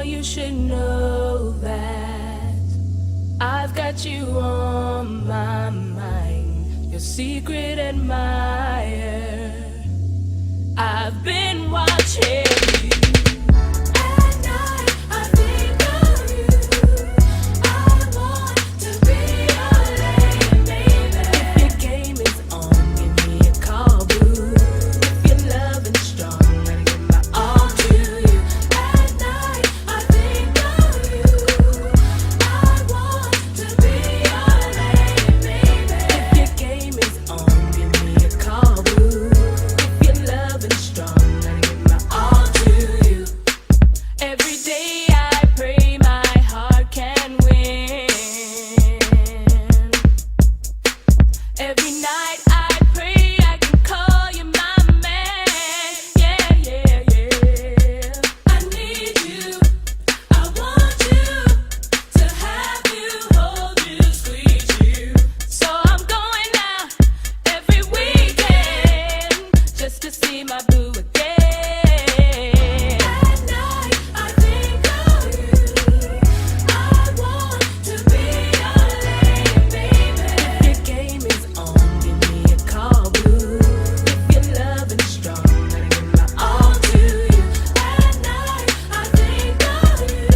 you should know that I've got you on my mind, your secret admirer. I've been watching you. At night, I think of you. I want to be your lady, baby. If your game is on, give me a call, boo. If you're loving strong, let me give my all to you. At night, I think of you. I want to be your lady, baby. If your game is on, give me a call, boo. If you're loving strong, let me give my all to you. Every day I pray my heart can win. Every night I pray I can call you my man. Yeah, yeah, yeah. I need you. I want you to have you, hold you, squeeze you. So I'm going out every weekend just to see my boo again. At night I think of you. I want to be your lady, baby. If your game is on, give me a call, boo. If you're loving strong, let me give my all to you. At night I think of you.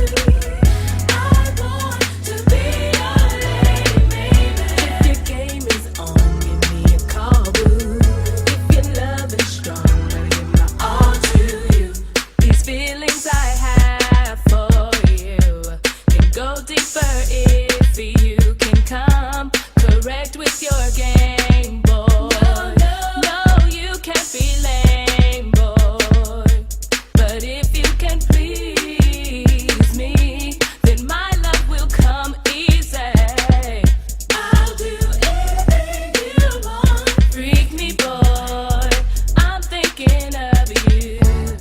I want to be your lady, baby. If your game is on, give me a call, boo. If you're loving strong, let me give my all to you. These feelings I have for you can go deeper if you can come correct with your game,